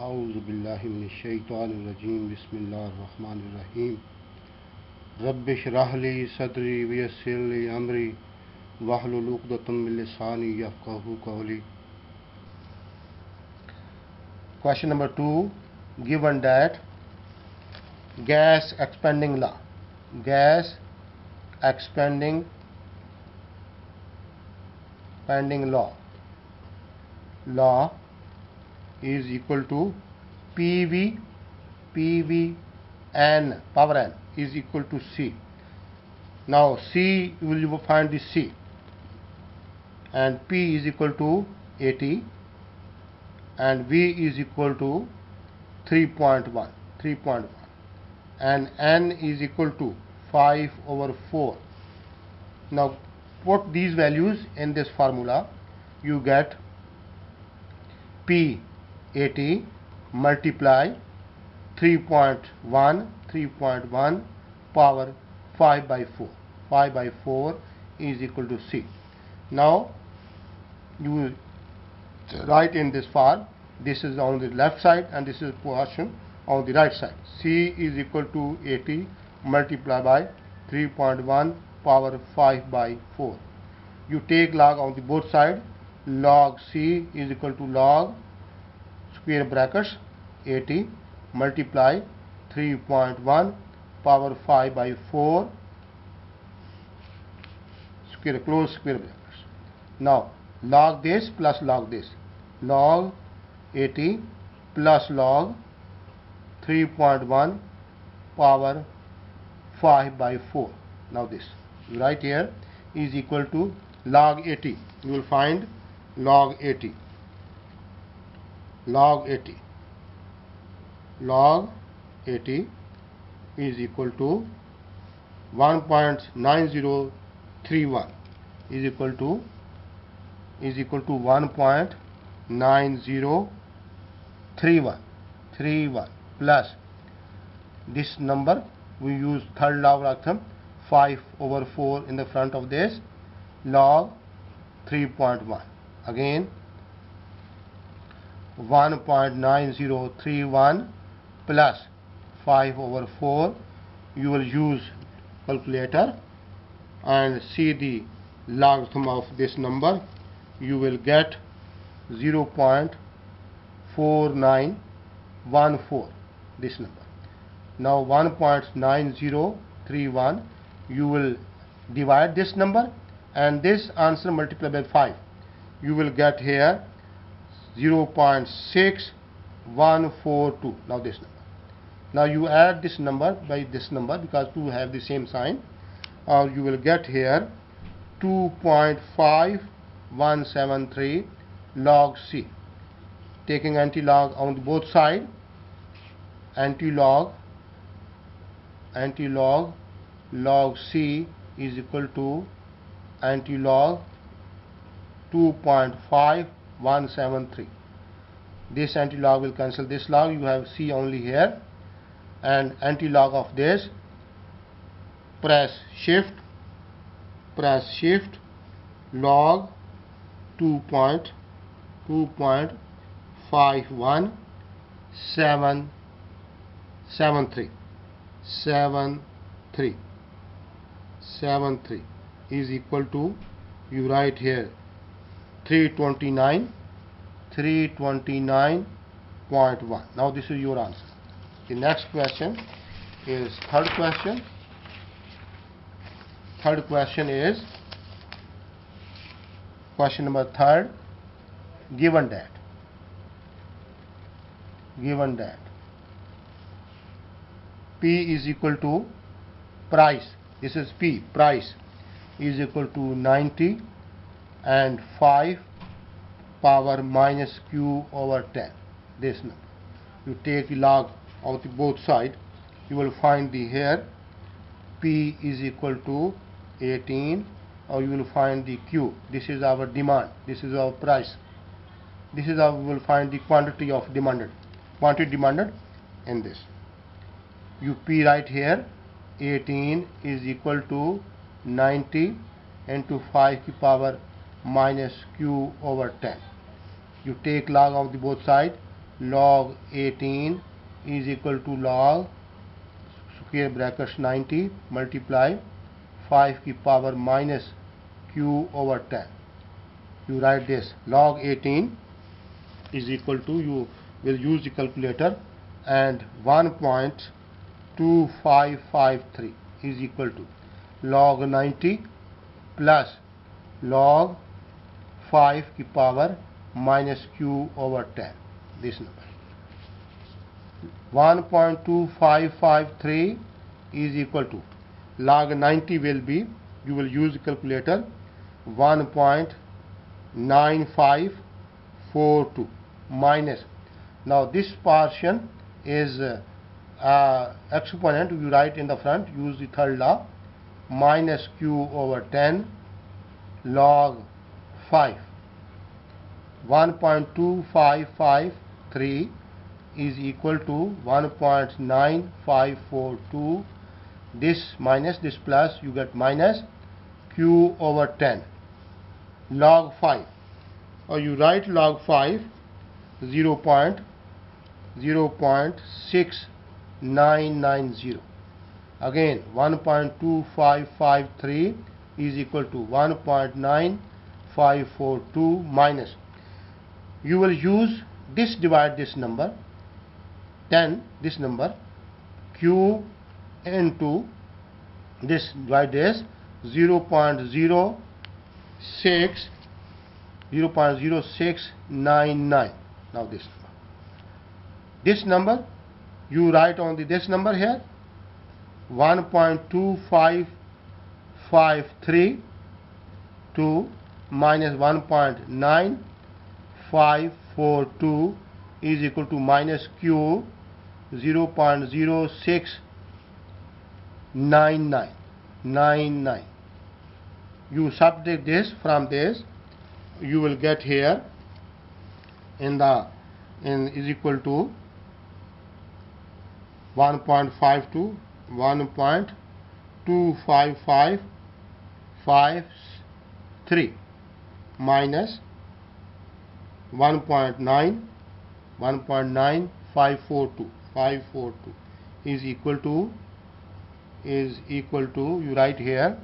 आऊज़ु बिल्लाहि मिनश्शैतानिर्रजीम बिस्मिल्लाहिर्रहमानिर्रहीम रब्बि इश्रह ली सदरी वयस्सिर ली अमरी वहलुल उक़दतम मिन लिसानी यफ़क़हू क़ौली. Question number 2. Given that gas expanding law is equal to PV N power N is equal to C. Now C, you will find the C, and P is equal to 80 and V is equal to 3.1 and N is equal to 5/4. Now put these values in this formula. You get P 80 multiply 3.1 power 5/4. 5/4 is equal to C. Now you will write in this form. This is on the left side and this is portion on the right side. C is equal to 80 multiplied by 3.1 power 5/4. You take log on the both side. Log C is equal to log square brackets 80 multiply 3.1 power 5/4 square, close square brackets. Now log this plus log this, log 80 plus log 3.1 power 5/4. Now this right here is equal to log 80. You will find log 80 is equal to 1.9031 is equal to 1.9031 plus this number. We use third logarithm 5/4 in the front of this, log 3.1, again 1.9031 plus 5/4. You will use calculator and see the logarithm of this number. You will get 0.4914, this number. Now 1.9031, you will divide this number and this answer multiplied by 5. You will get here 0.6142. Now this number. Now you add this number by this number because two have the same sign. You will get here 2.5173 log C. Taking anti-log on both sides, anti-log log C is equal to anti-log 2.5173. This anti-log will cancel this log. You have C only here, and anti-log of this, press shift log 2.5173 is equal to, you write here 329.1. Now this is your answer. The next question is third question. Third question is question number 3. Given that P is equal to price, this is P, price is equal to 90 and 5 power minus Q/10, this number. You take the log of the both side. You will find the here P is equal to 18, or you will find the Q. This is our demand, this is our price. This is how we will find the quantity demanded in this. You P right here 18 is equal to 90 into 5 to the power minus Q/10. You take log of the both side. log 18 is equal to log square brackets 90 multiply 5 की power minus q over 10. You write this log 18 is equal to, you will use the calculator, and 1.2553 is equal to log 90 plus log 5 की power minus q over 10. This number 1.2553 is equal to log 90 will be, you will use the calculator, 1.9542 minus, now this portion is exponent, you write in the front, use the third law, minus q over 10 log 5. 1.2553 is equal to 1.9542. This minus this plus, you get minus q over 10 log 5, or you write log 5 0.6990. Again 1.2553 is equal to 1.9542 minus, you will use this, divide this number 10, this number, q into this, divide this 0.0699. Now this number you write on this number here, 1.2553 to minus 1.9542 is equal to minus q 0.0699. You subtract this from this, you will get here is equal to 1.52 1.25553 minus 1.9542 is equal to you write here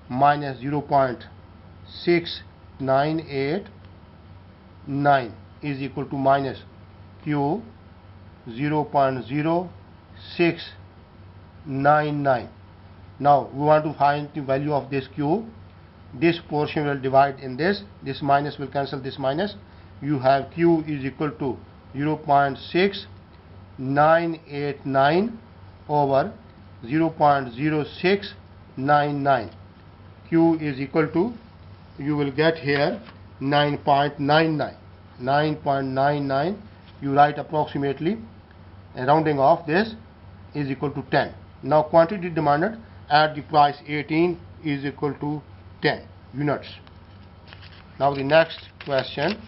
minus 0.6989 is equal to minus q 0.0699. Now we want to find the value of this q. This portion will divide in this minus will cancel this minus. You have q is equal to 0.6989 over 0.0699. q is equal to, you will get here 9.99. You write approximately, and rounding off this is equal to 10. Now quantity demanded at the price 18 is equal to 10 units. Now the next question.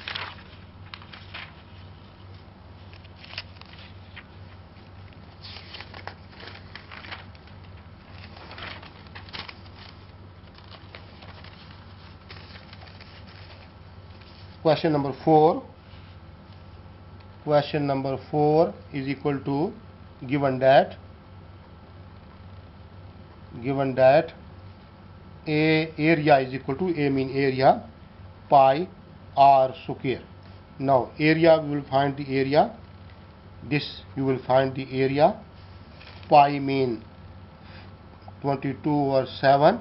Question number 4. Question number 4 is equal to, given that A area is equal to, A mean area, pi r square. Now area, we will find the area. This you will find the area. Pi mean 22 over 7,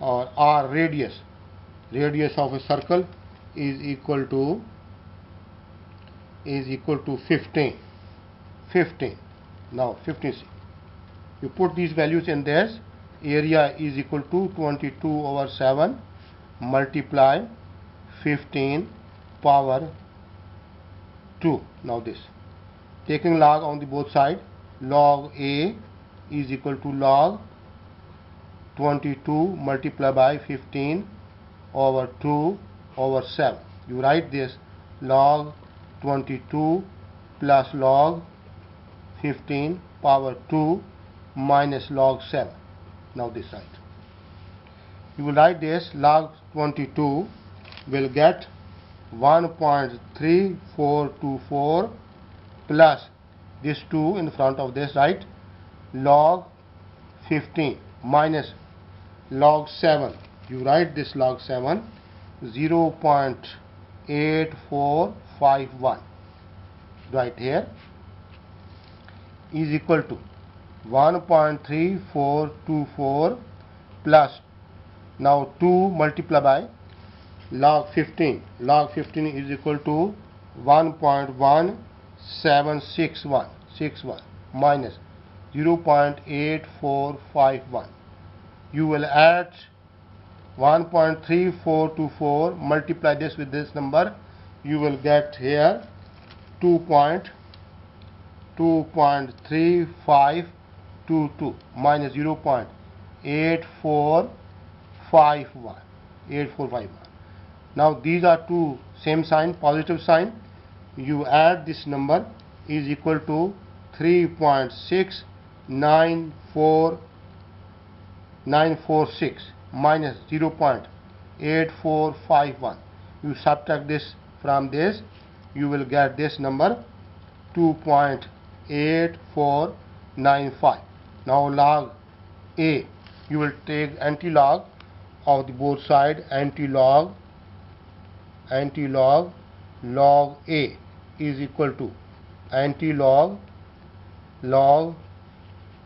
or r radius of a circle is equal to 15. Now 15. You put these values in this. Area is equal to 22 over 7 multiply 15 power 2. Now this, taking log on the both side, log A is equal to log 22 multiplied by 15 over 2 over 7. You write this log 22 plus log 15 power 2 minus log 7. Now this side, you will write this log 22 will get 1.3424 plus this 2 in front of this, right? Log 15 minus log 7. You write this log 7, 0.8451 right here is equal to 1.3424 plus now 2 multiplied by log 15. Log 15 is equal to 1.1761 minus 0.8451. You will add 1.3424, multiply this with this number, you will get here 2.3522 minus 0.8451. Now these are two same sign, positive sign. You add this number is equal to 3.694946 minus 0.8451. You subtract this from this, you will get this number 2.8495. Now log A, you will take anti-log of the both side, anti-log log A is equal to anti-log log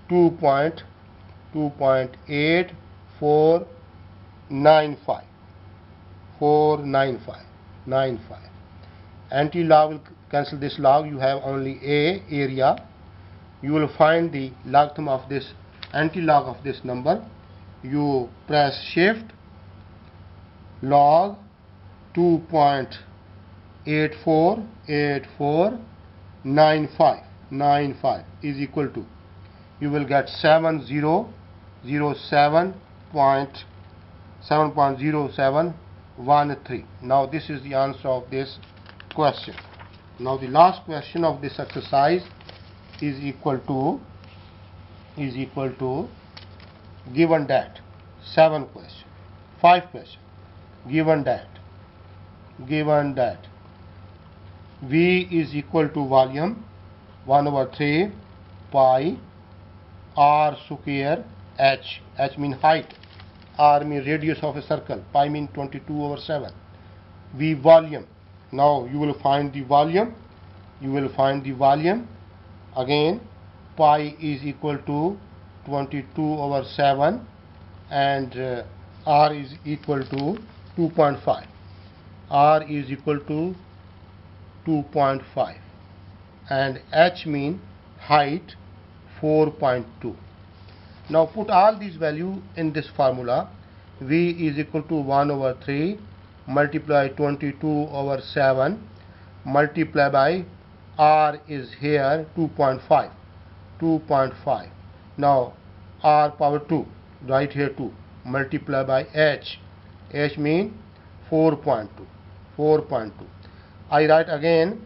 2.8495. Anti-log will cancel this log, you have only A area. You will find the logarithm of this anti-log of this number. You press shift, log 2.8495 is equal to, you will get 7.0713. Now this is the answer of this question. Now the last question of this exercise is equal to given that 7 question, 5 question. Given that V is equal to volume 1/3 pi r square h. H mean height, r mean radius of a circle, pi mean 22/7. V volume. Now you will find the volume. Again, pi is equal to 22/7 and r is equal to 2.5. R is equal to 2.5 and h mean height 4.2. Now put all these values in this formula. V is equal to 1/3 multiply 22/7 multiply by r is here 2.5. Now r power 2 right here 2 multiply by h mean 4.2. I write again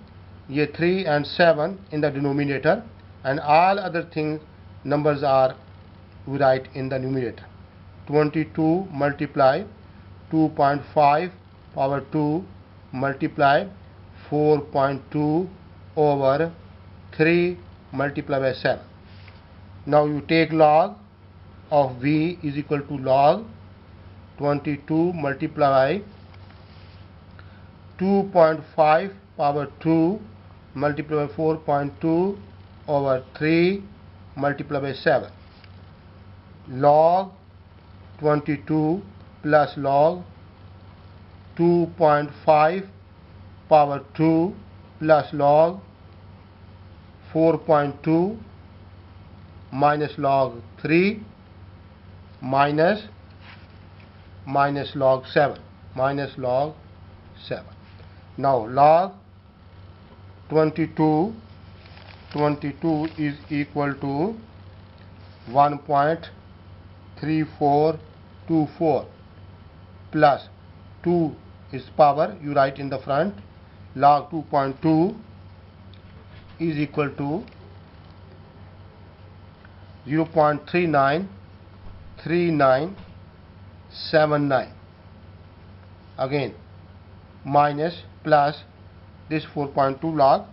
ये 3 and 7 in the denominator and all other things numbers are we write in the numerator. 22 multiply 2.5 power 2 multiply 4.2 over 3 multiply by 7. Now you take log of V is equal to log 22 multiply 2.5 power 2 multiply by 4.2 over 3 multiply by 7. Log 22 plus log 2.5 power 2 plus log 4.2 minus log 3 minus log 7. Now log 22 is equal to 1.3424 plus 2 is power, you write in the front, log 2.2 is equal to 0.3979. Again minus plus this 4.2 log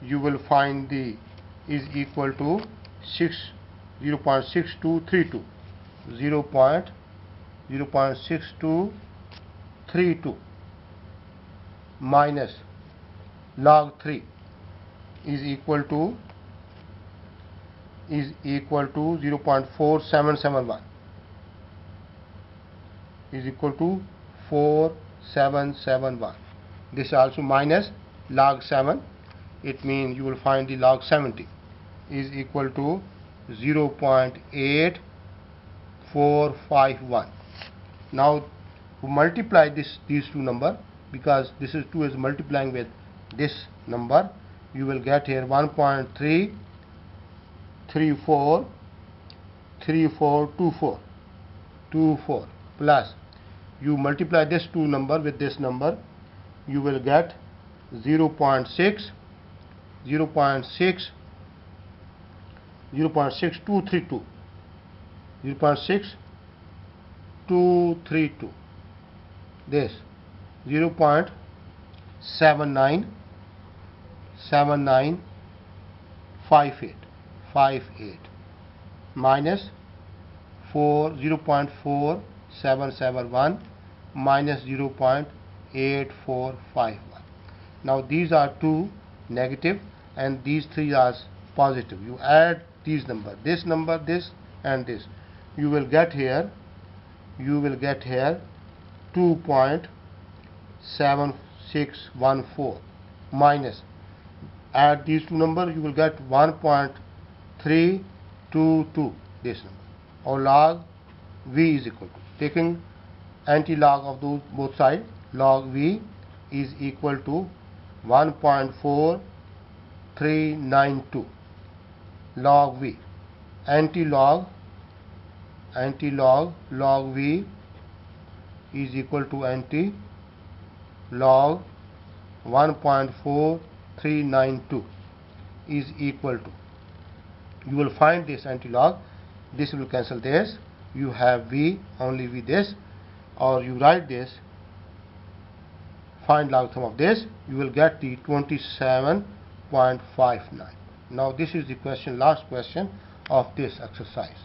you will find the is equal to 0.6232, 0.6232 minus log 3 is equal to 0.4771, is equal to 4771. This also minus log 7, it means you will find the log 70 is equal to 0.8451. Now to multiply these two numbers, because this is 2 is multiplying with this number, you will get here 1.33424 plus you multiply this two number with this number, you will get 0.6232, 0.6232, this 0.7958 minus 0.4771 minus 0.8451. Now these are two negative and these three are positive. You add these number, this, and this, you will get here 2.7614 minus, add these two numbers, you will get 1.322, this number, or log V is equal to, taking anti-log of both sides, log V is equal to 1.4392, log V, anti-log log V is equal to anti-log 1.4392 is equal to, you will find this anti-log, this will cancel this, you have V, only V this, or you write this, find logarithm of this, you will get the 27.59. Now this is the question, last question of this exercise.